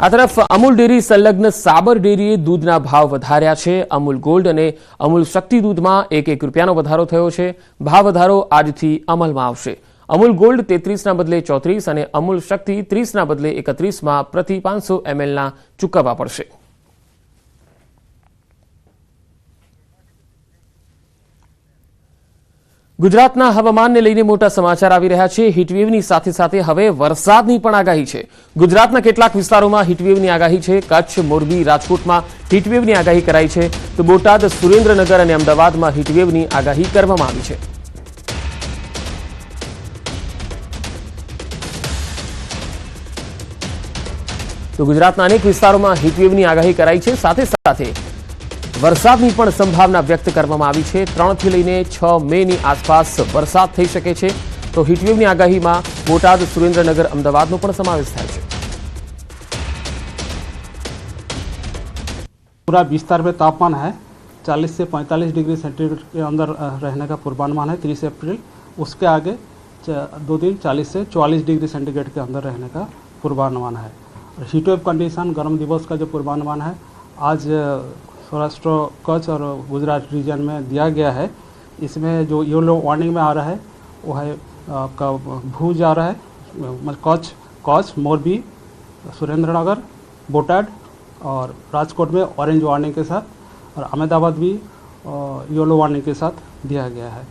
આ તરફ અમૂલ ડેરી સંલગ્ન સાબર ડેરીએ દૂધના ભાવ વધાર્યા છે। અમૂલ ગોલ્ડ અને અમૂલ શક્તિ દૂધમાં એક રૂપિયાનો વધારો થયો છે। ભાવ વધારો આજથી અમલમાં આવશે। અમૂલ ગોલ્ડ 33ના બદલે 34 અને અમૂલ શક્તિ 30ના બદલે 31માં પ્રતિ 500 mlના ચૂકવવા પડશે। ગુજરાતના હવામાનને લઈને મોટા સમાચાર આવી રહ્યા છે। હીટવેવની સાથે સાથે હવે વરસાદની પણ આગાહી છે। ગુજરાતના કેટલાક વિસ્તારોમાં હીટવેવની આગાહી છે। કચ્છ, મોરબી, રાજકોટમાં હીટવેવની આગાહી કરાઈ છે, તો બોટાદ, સુરેન્દ્રનગર અને અમદાવાદમાં હીટવેવની આગાહી કરવામાં આવી છે। તો ગુજરાતના અનેક વિસ્તારોમાં હીટવેવની આગાહી કરાઈ છે, સાથે સાથે વરસાદની પણ સંભાવના વ્યક્ત કરવામાં આવી છે। 3 થી લઈને 6 મેની આસપાસ વરસાદ થઈ શકે છે। તો હીટવેવની આગાહીમાં બોટાદ, સુરેન્દ્રનગર, અમદાવાદનો પણ સમાવેશ થાય છે। पूरा विस्तार में तापमान है 40 से 45 डिग्री सेंटीग्रेड के अंदर रहने का पूर्वानुमान है 30 अप्रैल। उसके आगे 2 दिन 40 से 44 डिग्री सेंटीग्रेड के अंदर रहने का पूर्वानुमान है। हीटवेव कंडीशन गर्म दिवस का जो पूर्वानुमान है आज सौराष्ट्र, कच्छ और गुजरात रीजन में दिया गया है। इसमें जो येलो वार्निंग में आ रहा है वो है आपका भुज आ रहा है, कच्छ, मोरबी, सुरेंद्रनगर, बोटाद और राजकोट में ऑरेंज वार्निंग के साथ, और अहमदाबाद भी येलो वार्निंग के साथ दिया गया है।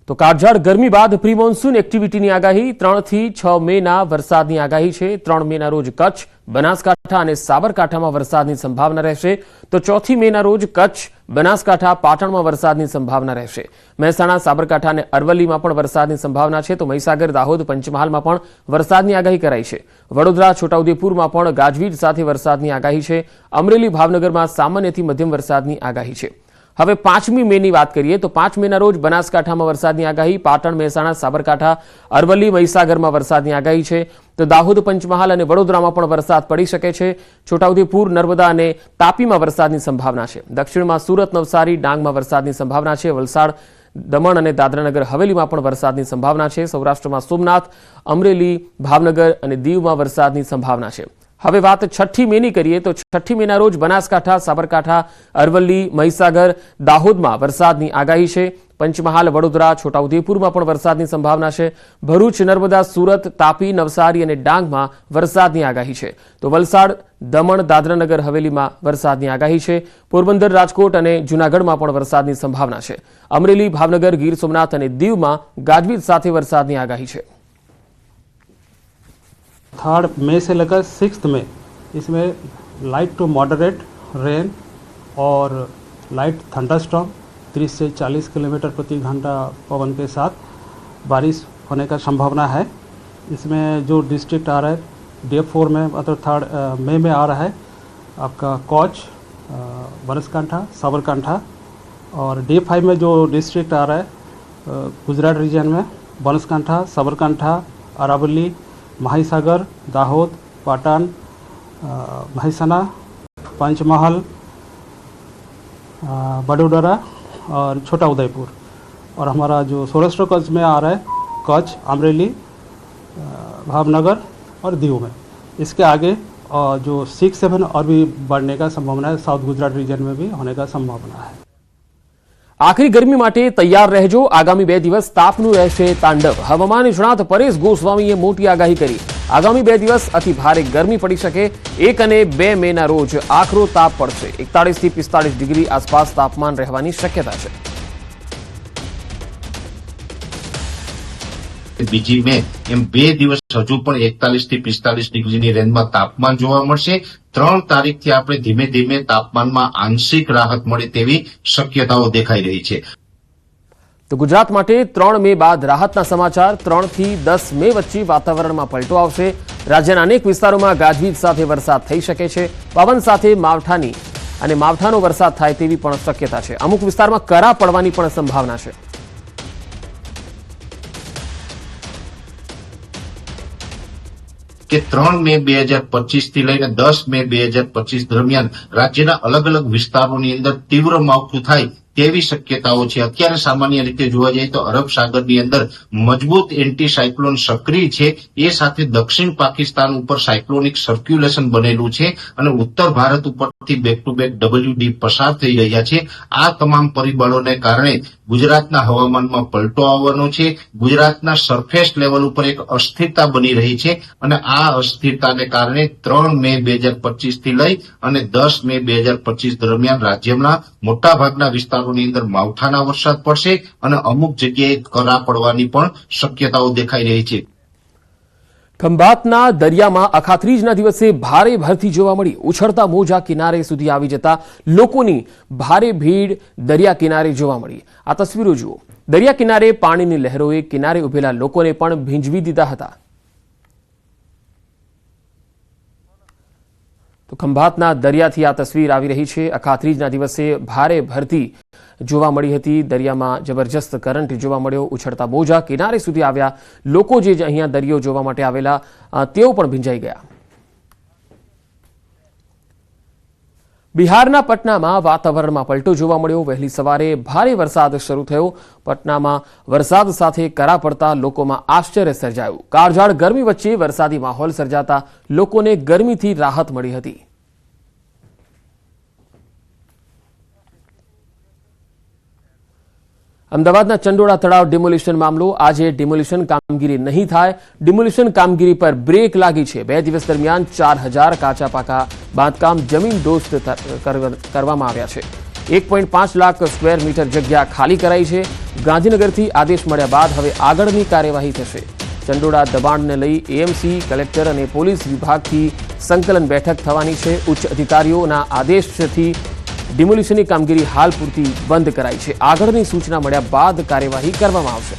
તો કાળઝાળ ગરમી બાદ પ્રી મોન્સૂન એક્ટિવિટીની આગાહી 3 થી 6 મેના વરસાદની આગાહી છે। 3 મેના રોજ કચ્છ, બનાસકાંઠા અને સાબરકાંઠામાં વરસાદની સંભાવના રહેશે, તો 4 મેના રોજ કચ્છ, બનાસકાંઠા, પાટણમાં વરસાદની સંભાવના રહેશે। મહેસાણા, સાબરકાંઠા અને અરવલ્લીમાં પણ વરસાદની સંભાવના છે, તો મહીસાગર, દાહોદ, પંચમહાલમાં પણ વરસાદની આગાહી કરાઈ છે। વડોદરા, છોટાઉદેપુરમાં પણ ગાજવીજ સાથે વરસાદની આગાહી છે। અમરેલી, ભાવનગરમાં સામાન્યથી મધ્યમ વરસાદની આગાહી છે। હવે 5મી મેની વાત કરીએ તો 5 મેના રોજ બનાસકાંઠામાં વરસાદની આગાહી, પાટણ, મહેસાણા, સાબરકાંઠા, અરવલ્લી, મહીસાગરમાં વરસાદની આગાહી છે, તો દાહોદ, પંચમહાલ અને વડોદરામાં પણ વરસાદ પડી શકે છે। છોટાઉદેપુર, નર્મદા અને તાપીમાં વરસાદની સંભાવના છે। દક્ષિણમાં સુરત, નવસારી, ડાંગમાં વરસાદની સંભાવના છે। વલસાડ, દમણ અને દાદરાનગર હવેલીમાં પણ વરસાદની સંભાવના છે। સૌરાષ્ટ્રમાં સોમનાથ, અમરેલી, ભાવનગર અને દીવમાં વરસાદની સંભાવના છે। હવે વાત 6ઠી મેની કરીએ તો 6ઠી મેના રોજ બનાસકાંઠા, સાબરકાંઠા, અરવલ્લી, મહીસાગર, દાહોદમાં વરસાદની આગાહી છે। પંચમહાલ, વડોદરા, છોટાઉદેપુરમાં પણ વરસાદની સંભાવના છે। ભરૂચ, નર્મદા, સુરત, તાપી, નવસારી અને ડાંગમાં વરસાદની આગાહી છે, તો વલસાડ, દમણ, દાદરાનગર હવેલીમાં વરસાદની આગાહી છે। પોરબંદર, રાજકોટ અને જૂનાગઢમાં પણ વરસાદની સંભાવના છે। અમરેલી, ભાવનગર, ગીર સોમનાથ અને દીવમાં ગાજવીજ સાથે વરસાદની આગાહી છે। 3 मई से लेकर 6 मई इसमें लाइट टू मॉडरेट रेन और लाइट थंडरस्टॉर्म 30 से 40 किलोमीटर प्रति घंटा पवन के साथ बारिश होने का संभावना है। इसमें जो डिस्ट्रिक्ट आ रहा है डे 4 में मतलब 3 मई में आ रहा है आपका कच्छ, बनासकांठा, साबरकांठा, और डे 5 में जो डिस्ट्रिक्ट आ रहा है गुजरात रीजन में बनासकांठा, साबरकांठा, अरावली, महीसागर, दाहोद, पाटन, महेसाना, पंचमहाल, बड़ोदरा और छोटा उदयपुर, और हमारा जो सौराष्ट्र कच्छ में आ रहा है कच्छ, अमरेली, भावनगर और दीव में। इसके आगे जो 6-7 और भी बढ़ने का संभावना है। साउथ गुजरात रीजन में भी होने का संभावना है। આખરી ગરમી માટે તૈયાર રહેજો। આગામી 2 દિવસ તાપનું રહેશે તાંડવ। હવામાન નિષ્ણાત પરેશ ગોસ્વામીએ મોટી આગાહી કરી। આગામી 2 દિવસ અતિ ભારે ગરમી પડી શકે। 1 અને 2 મેના રોજ આકરો તાપ પડશે। 41 થી 45 ડિગ્રી આસપાસ તાપમાન રહેવાની શક્યતા છે। બીજી મે એમ 2 દિવસ હજુ પણ 41 થી 45 ડિગ્રીની રેન્જમાં તાપમાન જોવા મળશે। 3 તારીખથી આપણે ધીમે ધીમે તાપમાનમાં આંશિક રાહત મળે તેવી શક્યતાઓ દેખાઈ રહી છે। તો ગુજરાત માટે 3 મે બાદ રાહતના સમાચાર। 3 થી 10 મે વચ્ચે વાતાવરણમાં પલટો આવશે। રાજ્યના અનેક વિસ્તારોમાં ગાજવીજ સાથે વરસાદ થઈ શકે છે। પવન સાથે માવઠાનો વરસાદ થાય તેવી પણ શક્યતા છે। અમુક વિસ્તારમાં કરા પડવાની પણ સંભાવના છે। કે 3 મે 2025 થી લઈને 10 મે 2025 દરમિયાન રાજ્યના અલગ અલગ વિસ્તારોની અંદર તીવ્ર માવઠું થાય તેવી શક્યતાઓ છે। અત્યારે સામાન્ય રીતે જોવા જઈએ તો અરબ સાગરની અંદર મજબૂત એન્ટી સાયક્લોન સક્રિય છે, એ સાથે દક્ષિણ પાકિસ્તાન ઉપર સાયક્લોનિક સર્ક્યુલેશન બનેલું છે અને ઉત્તર ભારત ઉપરથી બેક ટુ બેક WD પસાર થઈ રહ્યા છે। આ તમામ પરિબળોને કારણે ગુજરાતના હવામાનમાં પલટો આવવાનો છે। ગુજરાતના સરફેસ લેવલ ઉપર એક અસ્થિરતા બની રહી છે અને આ અસ્થિરતાને કારણે 3 મે 2025 થી લઈ અને 10 મે 2025 દરમિયાન રાજ્યના મોટાભાગના વિસ્તારોની અંદર માવઠાના વરસાદ પડશે અને અમુક જગ્યાએ કરા પડવાની પણ શક્યતાઓ દેખાઈ રહી છે। ખંભાતના દરિયામાં અખાત્રીજના દિવસે ભારે ભરતી જોવા મળી। ઉછળતા મોજા કિનારે સુધી આવી જતા લોકોની ભારે ભીડ દરિયા કિનારે જોવા મળી। આ તસવીરો જુઓ। દરિયા કિનારે પાણીની લહેરોએ કિનારે ઉભેલા લોકોને પણ ભીંજવી દીધા હતા। તો ખંભાતના દરિયાથી આ તસવીર આવી રહી છે। અખાત્રીજના દિવસે ભારે ભરતી જોવા મળી હતી। દરિયામાં જબરજસ્ત કરંટ જોવા મળ્યો। ઉછળતા મોજા કિનારે સુધી આવ્યા। લોકો જે અહીંયા દરિયો જોવા માટે આવેલા તેઓ પણ ભીંજાઈ ગયા। બિહારના પટનામાં વાતાવરણમાં પલટો જોવા મળ્યો। વહેલી સવારે ભારે વરસાદ શરૂ થયો। પટનામાં વરસાદ સાથે કરા પડતા લોકોમાં આશ્ચર્ય સર્જાયું। કાળઝાળ ગરમી વચ્ચે વરસાદી માહોલ સર્જાતા લોકોને ગરમીથી રાહત મળી હતી। અમદાવાદના ચંડોળા તળાવ ડિમોલિશન મામલો। આજે ડિમોલિશન કામગીરી નહીં થાય। ડિમોલિશન કામગીરી પર બ્રેક લાગી છે। 2 દિવસ દરમિયાન 4000 કાચા પાકા બાંધકામ જમીન દોસ્ત કરવામાં આવ્યા છે। 1.5 લાખ સ્ક્વેર મીટર જગ્યા ખાલી કરાઈ છે। ગાંધીનગરથી આદેશ મળ્યા બાદ હવે આગળની કાર્યવાહી થશે। ચંડોળા દબાણને લઈ એએમસી, કલેક્ટર અને પોલીસ વિભાગથી સંકલન બેઠક થવાની છે। ઉચ્ચ અધિકારીઓના આદેશથી ડિમોલિશનની કામગીરી હાલ પૂરતી બંધ કરાઈ છે। આગળની સૂચના મળ્યા બાદ કાર્યવાહી કરવામાં આવશે।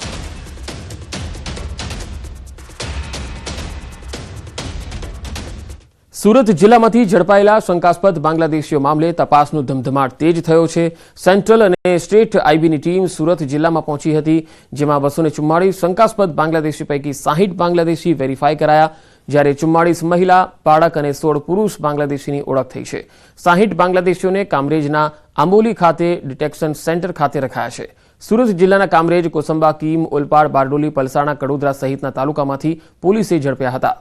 સુરત જિલ્લામાંથી ઝડપાયેલા શંકાસ્પદ બાંગ્લાદેશીઓ મામલે તપાસનો ધમધમાટ તેજ થયો છે। સેન્ટ્રલ અને સ્ટેટ આઈબીની ટીમ સુરત જિલ્લામાં પહોંચી હતી, જેમાં 244 શંકાસ્પદ બાંગ્લાદેશી પૈકી 60 બાંગ્લાદેશી વેરીફાઈ કરાયા, જ્યારે 44 મહિલા, બાળક અને 16 પુરુષ બાંગ્લાદેશીની ઓળખ થઈ છે। 60 બાંગ્લાદેશીઓને કામરેજના આંબોલી ખાતે ડિટેક્શન સેન્ટર ખાતે રખાયા છે। સુરત જિલ્લાના કામરેજ, કોસંબા, કીમ, ઓલપાડ, બારડોલી, પલસાણા, કડોદરા સહિતના તાલુકામાંથી પોલીસે ઝડપ્યા હતા।